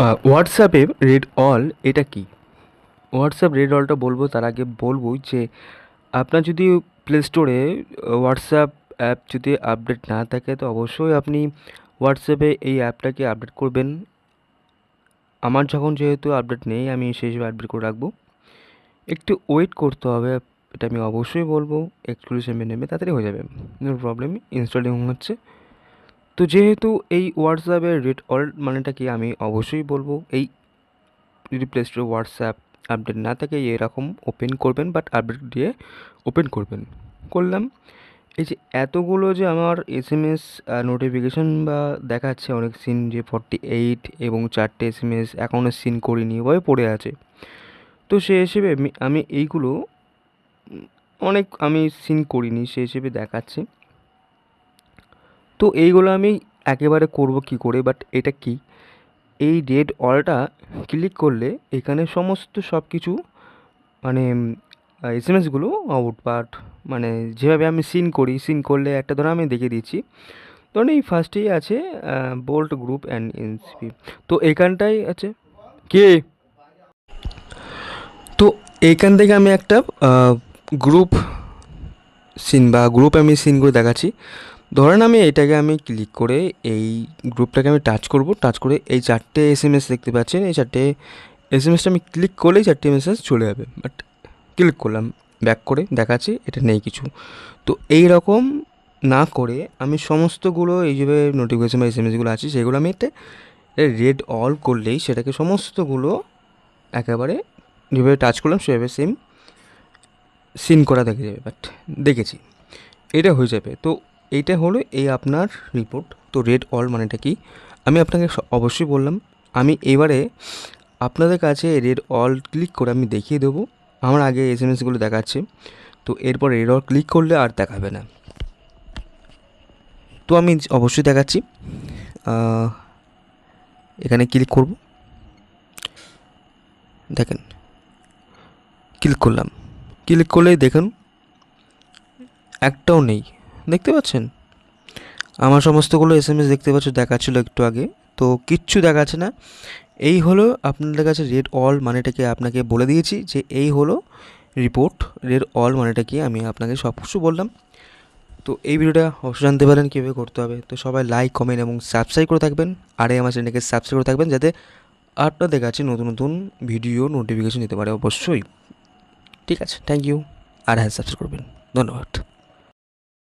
হোয়াটসঅ্যাপে red all এটা কি? হোয়াটসঅ্যাপ রেড অলটা বলবো তার আগে বলবো যে আপনার যদি প্লে স্টোরে হোয়াটসঅ্যাপ অ্যাপ যদি আপডেট না থাকে তো অবশ্যই আপনি হোয়াটসঅ্যাপে এই অ্যাপটাকে আপডেট করবেন। আমার যখন যেহেতু আপডেট নেই আমি সেই হিসেবে আপডেট করে রাখবো। একটু ওয়েট করতে হবে, এটা আমি অবশ্যই বলবো। একটু সময় নেবে, তাড়াতাড়ি হয়ে যাবে, নো প্রবলেম। ইনস্টলিং হচ্ছে। তো যেহেতু এই হোয়াটসঅ্যাপের রেড অল মানেটা কি আমি অবশ্যই বলবো, এই যদি প্লে স্টোরে হোয়াটসঅ্যাপ আপডেট না থাকে এরকম ওপেন করবেন, বাট আপডেট দিয়ে ওপেন করবেন। করলাম, এই যে এতগুলো যে আমার এসএমএস নোটিফিকেশান বা দেখাচ্ছে অনেক সিন যে 48 এবং 4টে এসএমএস এখনও সিন করিনি এভাবে পড়ে আছে। তো সে হিসেবে আমি এইগুলো অনেক আমি সিন করিনি সে হিসেবে দেখাচ্ছে। তো এইগুলো আমি একেবারে করব কি করে, বাট এটা কি, এই রেড অলটা ক্লিক করলে এখানে সমস্ত সব কিছু মানে এসএমএসগুলো আউট, বাট মানে যেভাবে আমি সিন করি, সিন করলে একটা ধরো আমি দেখিয়ে দিচ্ছি। ধরুন এই ফার্স্টেই আছে বোল্ট গ্রুপ অ্যান্ড এনসিপি। তো এখানটাই আছে কে, তো এইখান থেকে আমি একটা গ্রুপ সিন বা গ্রুপ আমি সিন করে দেখাচ্ছি। ধরেন আমি এটাকে আমি ক্লিক করে এই গ্রুপটাকে আমি টাচ করব, টাচ করে এই 4টে এসএমএস দেখতে পাচ্ছেন, এই 4টে এসএমএসটা আমি ক্লিক করলেই 4টে মেসেজ চলে যাবে। বাট ক্লিক করলাম, ব্যাক করে দেখাচ্ছি এটা নেই কিছু। তো এই রকম না করে আমি সমস্তগুলো এই যে নোটিফিকেশান বা এসএমএসগুলো আছে সেগুলো আমি একটা রেড অল করলেই সেটাকে সমস্তগুলো একেবারে যেভাবে টাচ করলাম সেভাবে সেম সিন করা দেখে যাবে। বাট দেখেছি এটা হয়ে যাবে। তো এইটা হলো এই আপনার রিপোর্ট। তো রেড অল মানেটা কি আমি আপনাকে অবশ্যই বললাম। আমি এবারে আপনাদের কাছে রেড অল ক্লিক করে আমি দেখিয়ে দেবো। আমার আগে এসএমএসগুলো দেখাচ্ছে, তো এরপর রেড অল ক্লিক করলে আর দেখাবে না। তো আমি অবশ্যই দেখাচ্ছি, এখানে ক্লিক করব, দেখেন ক্লিক করলাম, ক্লিক করলেই দেখুন একটাও নেই, দেখতে পাচ্ছেন আমার সমস্তগুলো এসএমএস দেখতে পাচ্ছ দেখাচ্ছিলো একটু আগে, তো কিচ্ছু দেখাচ্ছে না। এই হলো আপনাদের কাছে রেড অল মানেটাকে আপনাকে বলে দিয়েছি যে এই হলো রিপোর্ট। রেড অল মানেটা কি আমি আপনাকে সব কিছু বললাম। তো এই ভিডিওটা অবশ্যই জানতে পারেন কীভাবে করতে হবে। তো সবাই লাইক কমেন্ট এবং সাবস্ক্রাইব করে থাকবেন, আর এই আমার চ্যানেলকে সাবস্ক্রাইব করে থাকবেন যাতে আপনাদের কাছে নতুন নতুন ভিডিও নোটিফিকেশন দিতে পারে অবশ্যই। ঠিক আছে, থ্যাংক ইউ। আর হ্যাঁ সাবস্ক্রাইব করবেন, ধন্যবাদ।